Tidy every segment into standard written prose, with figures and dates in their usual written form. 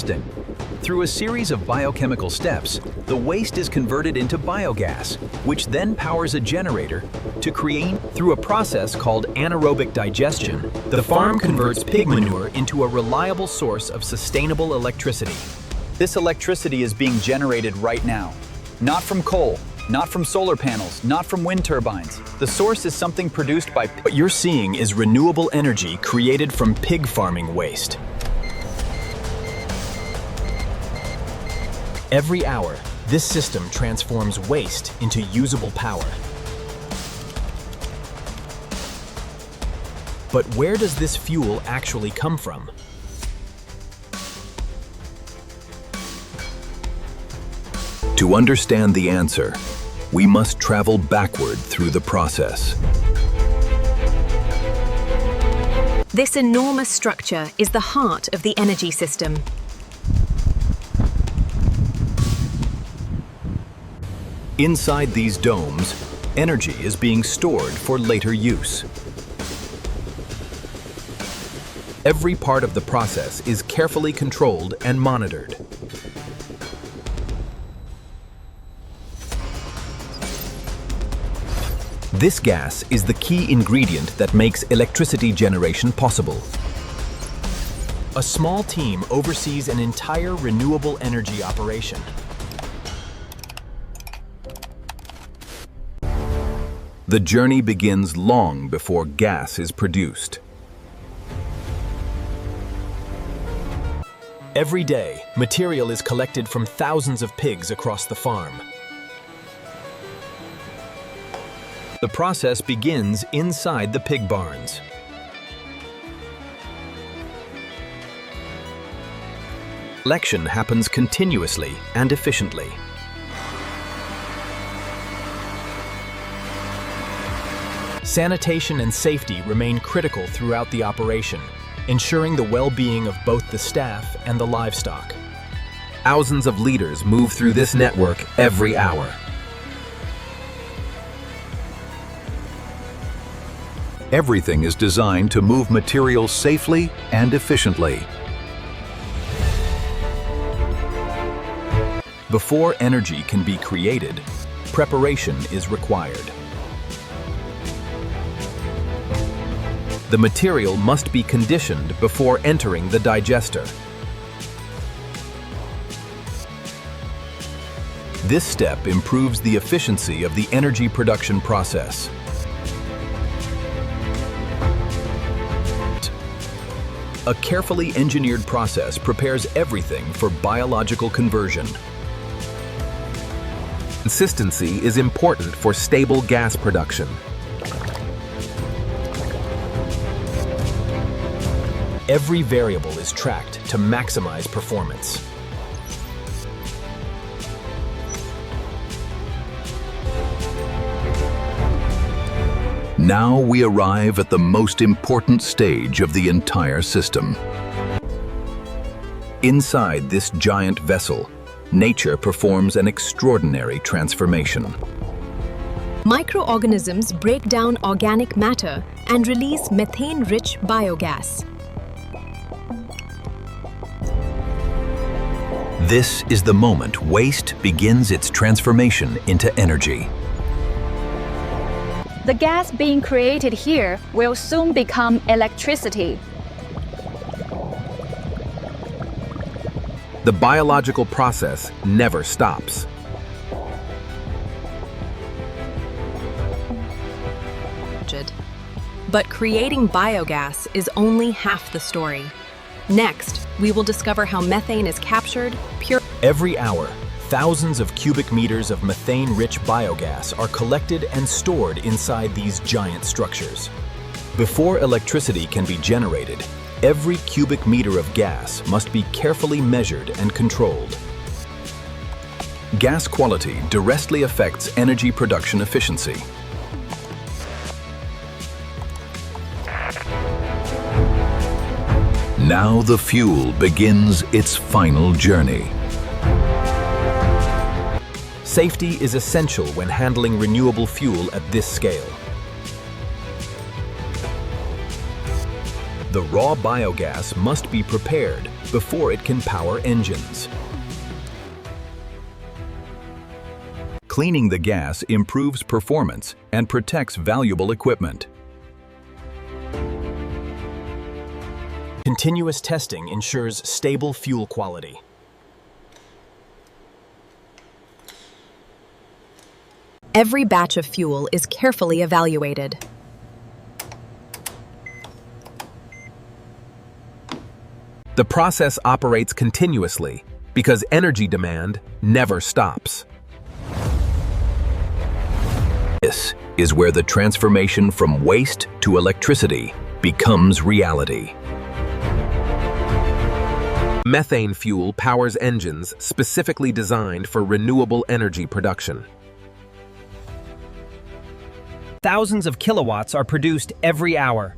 composting. Through a series of biochemical steps, the waste is converted into biogas, which then powers a generator to create. Through a process called anaerobic digestion, the farm converts pig manure into a reliable source of sustainable electricity. This electricity is being generated right now, not from coal, not from solar panels, not from wind turbines. The source is something produced by. What you're seeing is renewable energy created from pig farming waste. Every hour, this system transforms waste into usable power. But where does this fuel actually come from? To understand the answer, we must travel backward through the process. This enormous structure is the heart of the energy system. Inside these domes, energy is being stored for later use. Every part of the process is carefully controlled and monitored. This gas is the key ingredient that makes electricity generation possible. A small team oversees an entire renewable energy operation. The journey begins long before gas is produced. Every day, material is collected from thousands of pigs across the farm. The process begins inside the pig barns. Collection happens continuously and efficiently. Sanitation and safety remain critical throughout the operation, ensuring the well-being of both the staff and the livestock. Thousands of liters move through this network every hour. Everything is designed to move material safely and efficiently. Before energy can be created, preparation is required. The material must be conditioned before entering the digester. This step improves the efficiency of the energy production process. A carefully engineered process prepares everything for biological conversion. Consistency is important for stable gas production. Every variable is tracked to maximize performance. Now we arrive at the most important stage of the entire system. Inside this giant vessel, nature performs an extraordinary transformation. Microorganisms break down organic matter and release methane-rich biogas. This is the moment waste begins its transformation into energy. The gas being created here will soon become electricity. The biological process never stops. But creating biogas is only half the story. Next, we will discover how methane is captured, Every hour, thousands of cubic meters of methane-rich biogas are collected and stored inside these giant structures. Before electricity can be generated, every cubic meter of gas must be carefully measured and controlled. Gas quality directly affects energy production efficiency. Now the fuel begins its final journey. Safety is essential when handling renewable fuel at this scale. The raw biogas must be prepared, before it can power engines. Cleaning the gas improves performance and protects valuable equipment. Continuous testing ensures stable fuel quality. Every batch of fuel is carefully evaluated. The process operates continuously because energy demand never stops. This is where the transformation from waste to electricity becomes reality. Methane fuel powers engines specifically designed for renewable energy production. Thousands of kilowatts are produced every hour.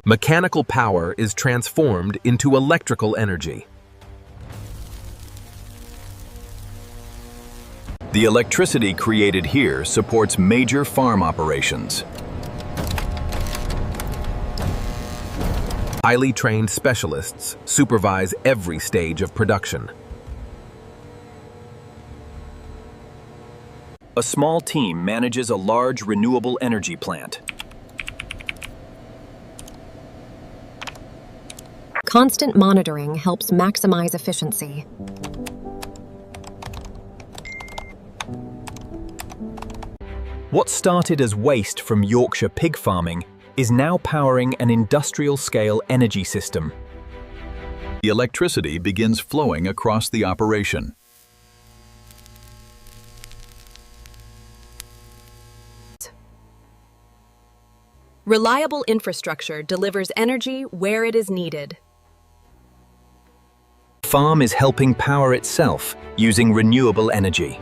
Mechanical power is transformed into electrical energy. The electricity created here supports major farm operations. Highly trained specialists supervise every stage of production. A small team manages a large renewable energy plant. Constant monitoring helps maximize efficiency. What started as waste from Yorkshire pig farming is now powering an industrial-scale energy system. The electricity begins flowing across the operation. Reliable infrastructure delivers energy where it is needed. The farm is helping power itself using renewable energy.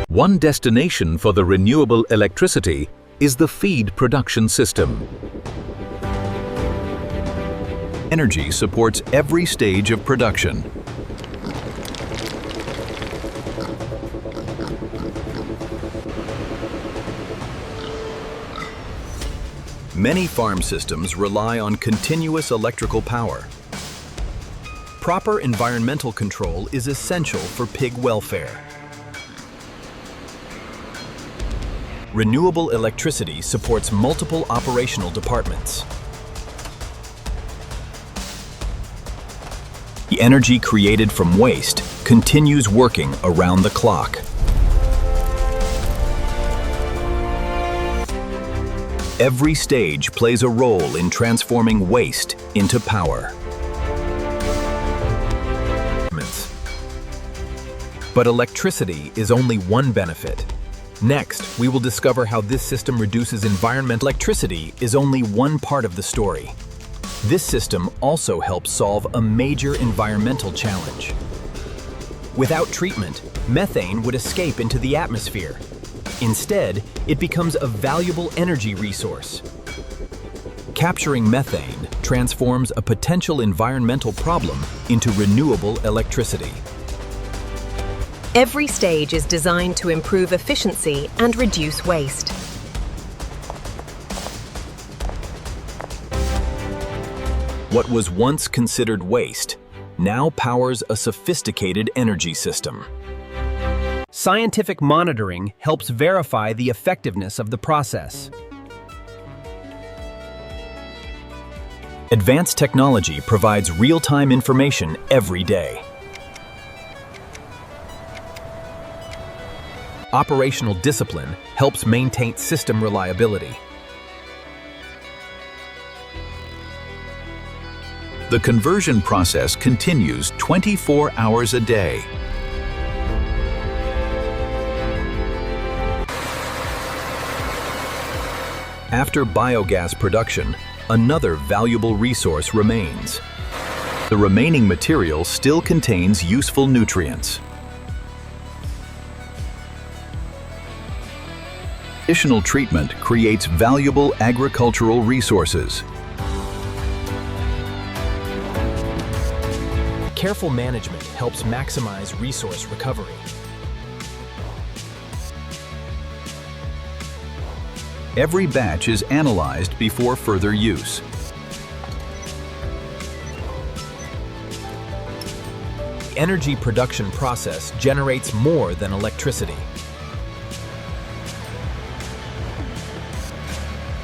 One destination for the renewable electricity is the feed production system. Energy supports every stage of production. Many farm systems rely on continuous electrical power. Proper environmental control is essential for pig welfare. Renewable electricity supports multiple operational departments. The energy created from waste continues working around the clock. Every stage plays a role in transforming waste into power. But electricity is only one benefit. Next, we will discover how this system reduces environmental. Electricity is only one part of the story. This system also helps solve a major environmental challenge. Without treatment, methane would escape into the atmosphere. Instead, it becomes a valuable energy resource. Capturing methane transforms a potential environmental problem into renewable electricity. Every stage is designed to improve efficiency and reduce waste. What was once considered waste now powers a sophisticated energy system. Scientific monitoring helps verify the effectiveness of the process. Advanced technology provides real-time information every day. Operational discipline helps maintain system reliability. The conversion process continues 24 hours a day. After biogas production, another valuable resource remains. The remaining material still contains useful nutrients. Additional treatment creates valuable agricultural resources. Careful management helps maximize resource recovery. Every batch is analyzed before further use. The energy production process generates more than electricity.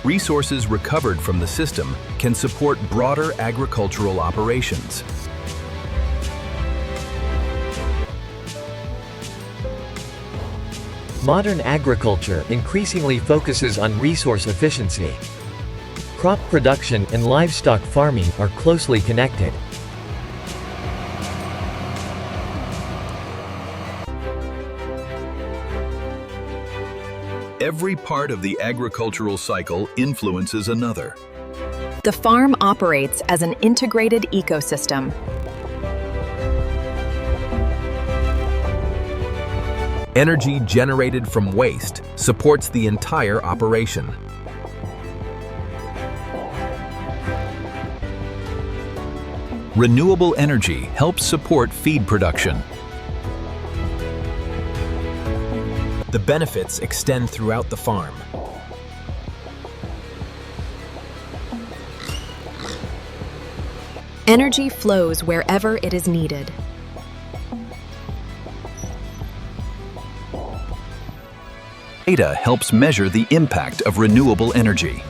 Resources recovered from the system can support broader agricultural operations. Modern agriculture increasingly focuses on resource efficiency. Crop production and livestock farming are closely connected. Every part of the agricultural cycle influences another. The farm operates as an integrated ecosystem. Energy generated from waste supports the entire operation. Renewable energy helps support feed production. The benefits extend throughout the farm. Energy flows wherever it is needed. Data helps measure the impact of renewable energy.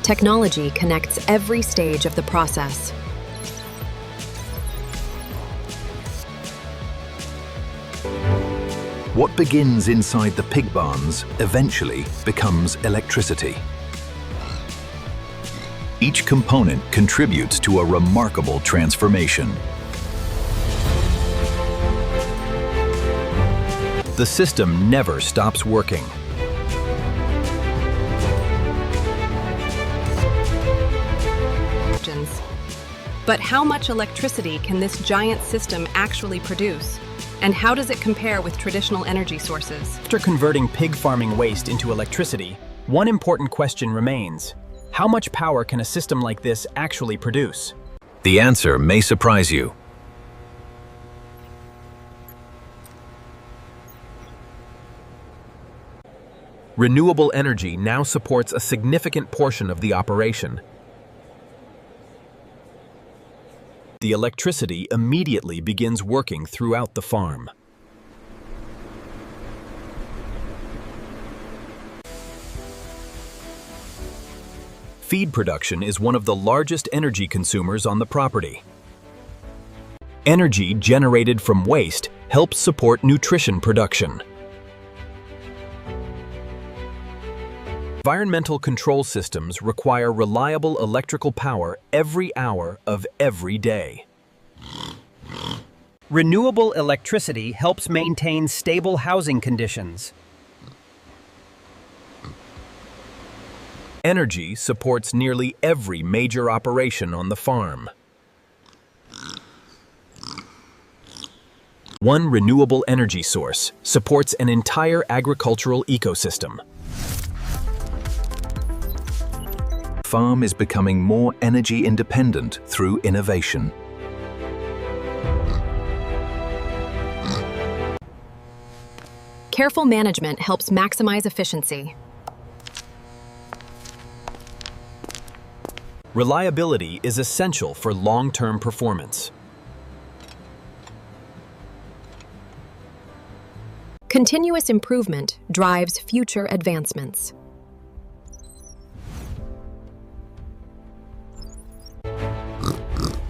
Technology connects every stage of the process. What begins inside the pig barns eventually becomes electricity. Each component contributes to a remarkable transformation. The system never stops working. But how much electricity can this giant system actually produce? And how does it compare with traditional energy sources? After converting pig farming waste into electricity, one important question remains. How much power can a system like this actually produce? The answer may surprise you. Renewable energy now supports a significant portion of the operation. The electricity immediately begins working throughout the farm. Feed production is one of the largest energy consumers on the property. Energy generated from waste helps support nutrition production. Environmental control systems require reliable electrical power every hour of every day. Renewable electricity helps maintain stable housing conditions. Energy supports nearly every major operation on the farm. One renewable energy source supports an entire agricultural ecosystem. The farm is becoming more energy independent through innovation. Careful management helps maximize efficiency. Reliability is essential for long-term performance. Continuous improvement drives future advancements.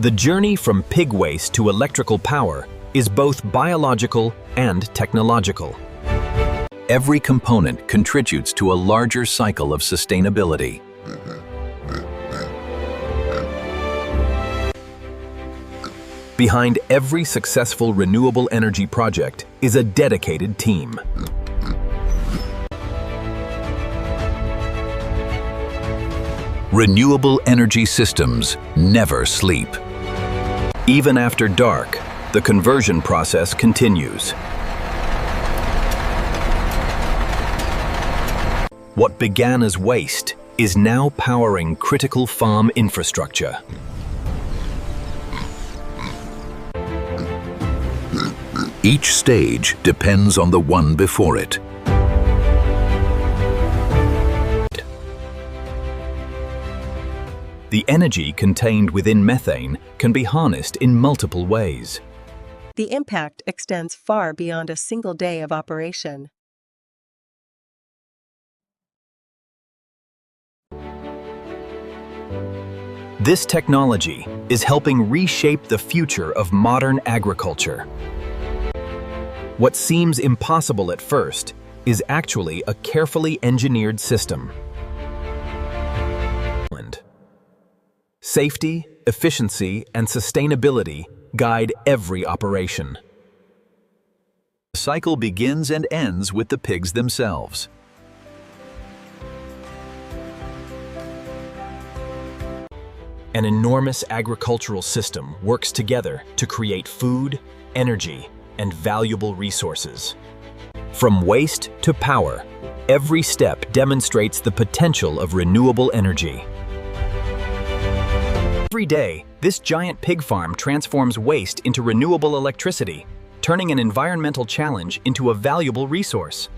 The journey from pig waste to electrical power is both biological and technological. Every component contributes to a larger cycle of sustainability. Behind every successful renewable energy project is a dedicated team. Renewable energy systems never sleep. Even after dark, the conversion process continues. What began as waste is now powering critical farm infrastructure. Each stage depends on the one before it. The energy contained within methane can be harnessed in multiple ways. The impact extends far beyond a single day of operation. This technology is helping reshape the future of modern agriculture. What seems impossible at first is actually a carefully engineered system. Safety, efficiency, and sustainability guide every operation. The cycle begins and ends with the pigs themselves. An enormous agricultural system works together to create food, energy, and valuable resources. From waste to power, every step demonstrates the potential of renewable energy. Every day, this giant pig farm transforms waste into renewable electricity, turning an environmental challenge into a valuable resource.